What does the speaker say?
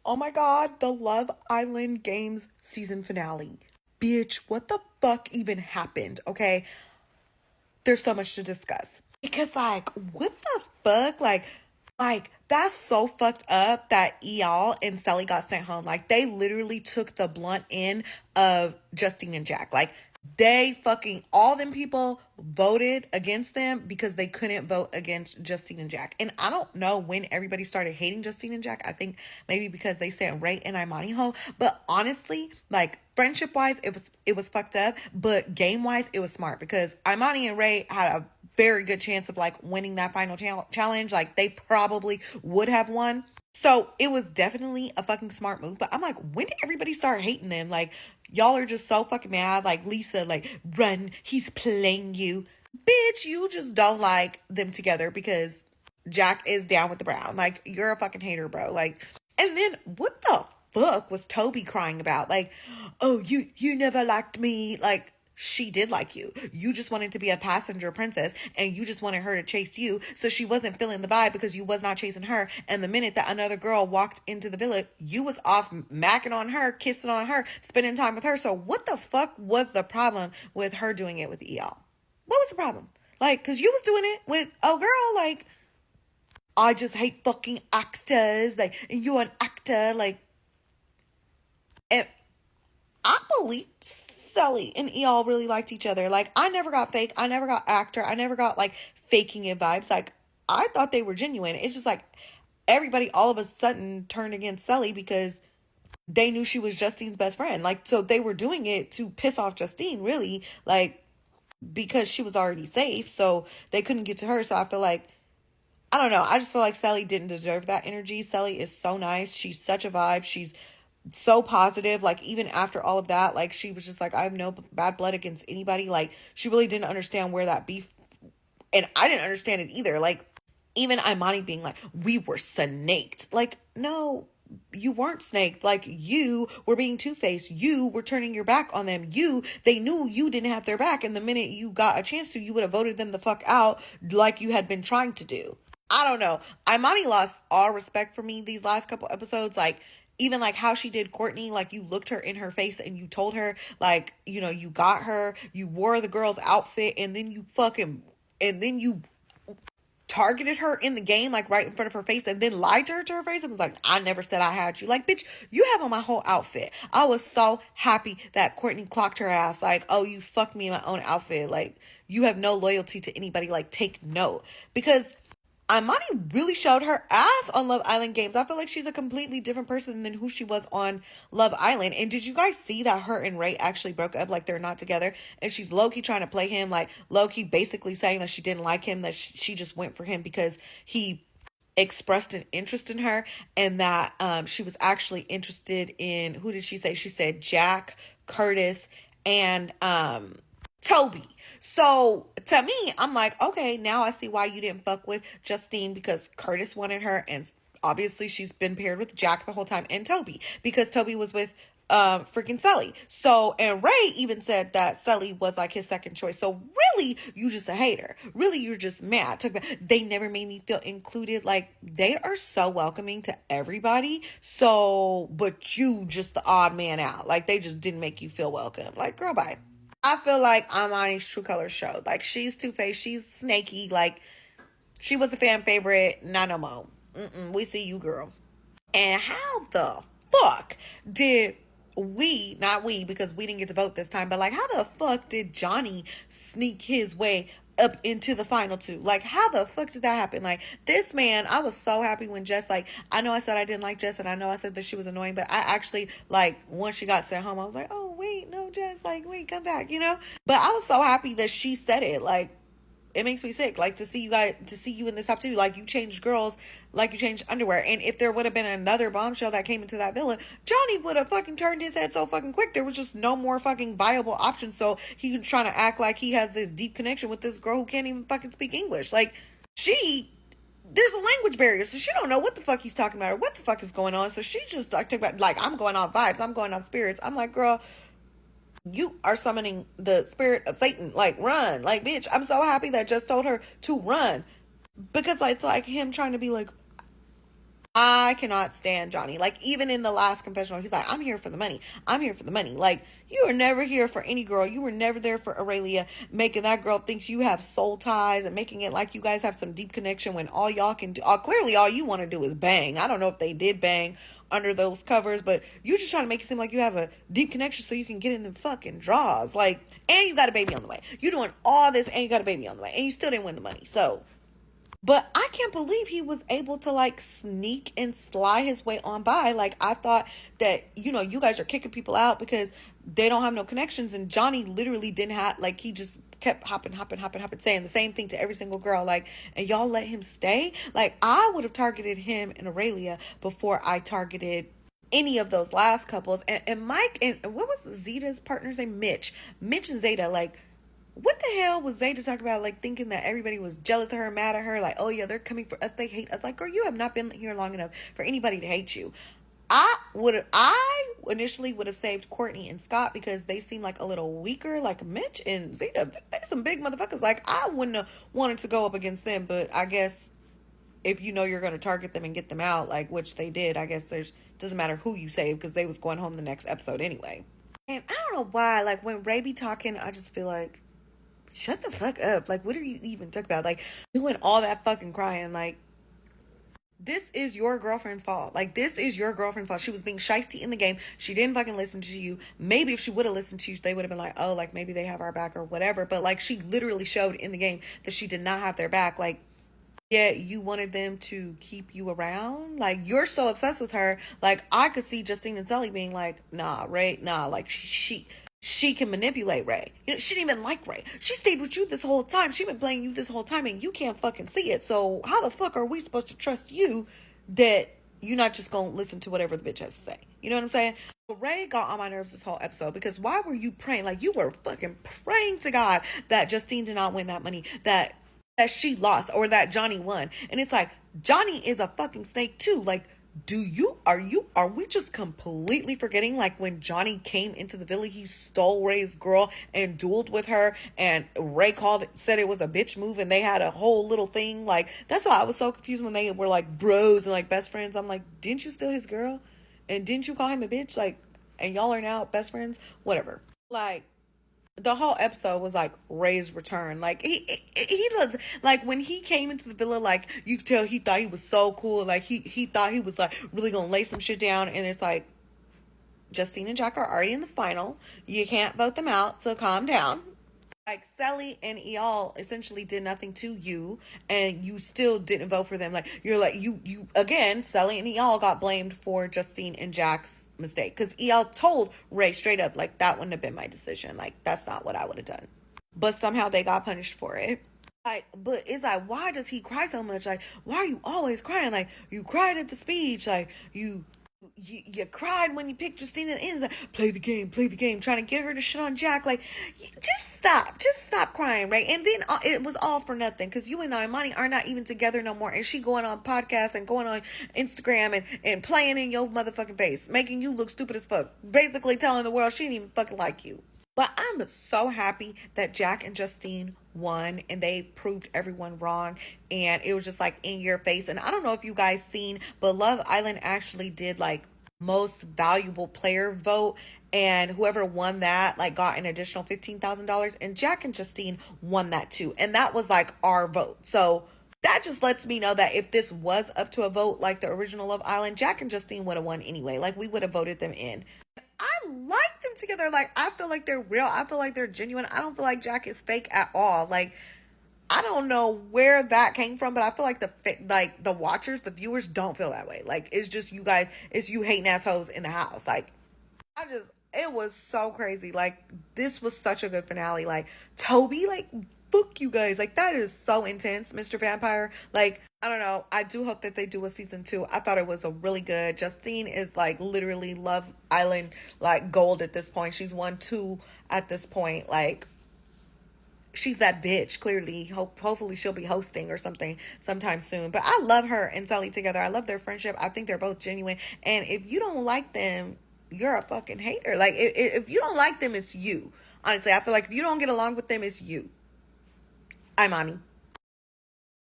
Oh my God, the Love Island Games season finale. Bitch, what the fuck even happened? Okay, there's so much to discuss. Because, like, what the fuck? Like, that's so fucked up that Eyal and Sally got sent home. Like, they literally took the blunt end of Justine and Jack. Like, they fucking, all them people voted against them because they couldn't vote against Justine and Jack. And I don't know when everybody started hating Justine and Jack. I think maybe because they sent Ray and Imani home. But honestly, like, friendship wise, it was fucked up. But game wise, it was smart because Imani and Ray had a very good chance of like winning that final challenge. Like, they probably would have won. So it was definitely a fucking smart move. But I'm like, when did everybody start hating them? Like, y'all are just so fucking mad. Like, Lisa, like, run, he's playing you. Bitch, you just don't like them together because Jack is down with the Brown. Like, you're a fucking hater, bro. Like, and then what the fuck was Toby crying about? Like, oh, you never liked me. Like, she did like you. You just wanted to be a passenger princess and you just wanted her to chase you. So she wasn't feeling the vibe because you was not chasing her. And the minute that another girl walked into the villa, you was off macking on her, kissing on her, spending time with her. So what the fuck was the problem with her doing it with Eyal? What was the problem? Like, cause you was doing it with a girl, like, I just hate fucking actors, like, and you're an actor, like, and I believe Sally and Eyal really liked each other. Like, I never got fake. I never got actor. I never got, like, faking it vibes. Like, I thought they were genuine. It's just, like, everybody all of a sudden turned against Sally because they knew she was Justine's best friend. Like, so they were doing it to piss off Justine, really. Like, because she was already safe. So they couldn't get to her. So I feel like, I don't know. I just feel like Sally didn't deserve that energy. Sally is so nice. She's such a vibe. She's so positive. Like, even after all of that, like, she was just like, I have no bad blood against anybody. Like, she really didn't understand where that beef, and I didn't understand it either. Like, even Imani being like, we were snaked. Like, no, you weren't snaked. Like, you were being two-faced. You were turning your back on them. They knew you didn't have their back. And the minute you got a chance to, you would have voted them the fuck out like you had been trying to do. I don't know. Imani lost all respect for me these last couple episodes. Like, even like how she did Courtney, like, you looked her in her face and you told her, like, you know, you got her, you wore the girl's outfit, and then you targeted her in the game, like, right in front of her face, and then lied to her face and was like, I never said I had you. Like, bitch, you have on my whole outfit. I was so happy that Courtney clocked her ass. Like, oh, you fucked me in my own outfit. Like, you have no loyalty to anybody. Like, take note. Because Imani really showed her ass on Love Island Games. I feel like she's a completely different person than who she was on Love Island. And did you guys see that her and Ray actually broke up? Like, they're not together. And she's low-key trying to play him. Like, low-key basically saying that she didn't like him. That she just went for him because he expressed an interest in her. And that she was actually interested in, who did she say? She said Jack, Curtis, and Toby. So to me, I'm like, okay, now I see why you didn't fuck with Justine, because Curtis wanted her, and obviously she's been paired with Jack the whole time, and Toby, because Toby was with freaking Sally. So, and Ray even said that Sally was like his second choice. So really, you just a hater. Really, you're just mad. They never made me feel included. Like, they are so welcoming to everybody. So, but you just the odd man out. Like, they just didn't make you feel welcome. Like, girl, bye. I feel like Imani's true colors showed. Like, she's two-faced, she's snaky. Like, she was a fan favorite, not no more. We see you, girl. And how the fuck did not we, because we didn't get to vote this time, but like, how the fuck did Johnny sneak his way up into the final two? Like, how the fuck did that happen? Like, this man, I was so happy when Jess, like, I know I said I didn't like Jess, and I know I said that she was annoying, but I actually, like, once she got sent home, I was like, oh, wait, no, Jess, like, wait, come back, you know? But I was so happy that she said it. Like, it makes me sick, like, to see you in this top two. Like, you changed girls like you changed underwear. And if there would have been another bombshell that came into that villa, Johnny would have fucking turned his head so fucking quick. There was just no more fucking viable options. So he was trying to act like he has this deep connection with this girl who can't even fucking speak English. Like, there's a language barrier, so she don't know what the fuck he's talking about or what the fuck is going on. So she just like took back, like, I'm going off vibes, I'm going off spirits. I'm like, girl, you are summoning the spirit of Satan. Like, run. Like, bitch, I'm so happy that Jess told her to run. Because it's like him trying to be like, I cannot stand Johnny. Like, even in the last confessional, he's like, I'm here for the money. I'm here for the money. Like, you were never here for any girl. You were never there for Aurelia, making that girl think you have soul ties and making it like you guys have some deep connection when all y'all can do, clearly all you want to do is bang. I don't know if they did bang under those covers, but you're just trying to make it seem like you have a deep connection so you can get in the fucking draws. Like, and you got a baby on the way. You're doing all this and you got a baby on the way and you still didn't win the money. So, but I can't believe he was able to like sneak and slide his way on by. Like, I thought that, you guys are kicking people out because they don't have no connections. And Johnny literally didn't have, like, he just kept hopping, saying the same thing to every single girl. Like, and y'all let him stay? Like, I would have targeted him and Aurelia before I targeted any of those last couples. And Mike and what was Zeta's partner's name? Mitch and Zeta, like, what the hell was Zeta talking about? Like, thinking that everybody was jealous of her, mad at her. Like, oh yeah, they're coming for us. They hate us. Like, girl, you have not been here long enough for anybody to hate you. I initially would have saved Courtney and Scott because they seem like a little weaker. Like, Mitch and Zeta, they're some big motherfuckers. Like, I wouldn't have wanted to go up against them. But I guess if you know you're going to target them and get them out, like, which they did, I guess doesn't matter who you save because they was going home the next episode anyway. And I don't know why, like, when Ray be talking, I just feel like, shut the fuck up. Like, what are you even talking about? Like, doing all that fucking crying. Like, this is your girlfriend's fault. Like, this is your girlfriend's fault. She was being shiesty in the game. She didn't fucking listen to you. Maybe if she would have listened to you, they would have been like, oh, like, maybe they have our back or whatever. But, like, she literally showed in the game that she did not have their back. Like, yeah, you wanted them to keep you around. Like, you're so obsessed with her. Like, I could see Justine and Sally being like, nah, Ray, nah. Like, she can manipulate Ray. She didn't even like Ray. She stayed with you this whole time. She been playing you this whole time and you can't fucking see it. So how the fuck are we supposed to trust you that you're not just gonna listen to whatever the bitch has to say? You know what I'm saying? But Ray got on my nerves this whole episode because why were you praying? Like, you were fucking praying to God that Justine did not win that money, that she lost, or that Johnny won. And it's like, Johnny is a fucking snake too. Like, are we just completely forgetting, like, when Johnny came into the villa, he stole Ray's girl and dueled with her, and Ray said it was a bitch move, and they had a whole little thing. Like, that's why I was so confused when they were like bros and like best friends. I'm like, didn't you steal his girl? And didn't you call him a bitch? Like, and y'all are now best friends? Whatever. Like, the whole episode was like Ray's return. Like, he looked like when he came into the villa, like, you could tell he thought he was so cool. Like, he thought he was like really gonna lay some shit down. And it's like, Justine and Jack are already in the final. You can't vote them out, so calm down. Like, Sally and Eyal essentially did nothing to you, and you still didn't vote for them. Like, you're like, you again, Sally and Eyal got blamed for Justine and Jack's mistake. Because Eyal told Ray straight up, like, that wouldn't have been my decision. Like, that's not what I would have done. But somehow they got punished for it. Like, but it's like, why does he cry so much? Like, why are you always crying? Like, you cried at the speech. Like, you cried when you picked Justine and ends. Like, play the game, trying to get her to shit on Jack. Like, just stop crying, right? And then it was all for nothing because you and Imani are not even together no more. And she going on podcasts and going on Instagram and playing in your motherfucking face, making you look stupid as fuck, basically telling the world she didn't even fucking like you. But I'm so happy that Jack and Justine won and they proved everyone wrong. And it was just like in your face. And I don't know if you guys seen, but Love Island actually did like most valuable player vote. And whoever won that, like, got an additional $15,000. And Jack and Justine won that too. And that was like our vote. So that just lets me know that if this was up to a vote like the original Love Island, Jack and Justine would have won anyway. Like, we would have voted them in. I like them together. Like, I feel like they're real. I feel like they're genuine. I don't feel like Jack is fake at all. Like, I don't know where that came from, but I feel like the watchers, the viewers don't feel that way. Like, it's just you guys, it's you hating assholes in the house. Like, it was so crazy. Like, this was such a good finale. Like, Toby, like, fuck you guys. Like, that is so intense, Mr. Vampire. Like, I don't know. I do hope that they do a season 2. I thought it was a really good. Justine is like literally Love Island, like, gold at this point. She's won 2 at this point. Like, she's that bitch, clearly. Hopefully she'll be hosting or something sometime soon. But I love her and Sally together. I love their friendship. I think they're both genuine. And if you don't like them, you're a fucking hater. Like, if you don't like them, it's you. Honestly, I feel like if you don't get along with them, it's you. I'm Ani.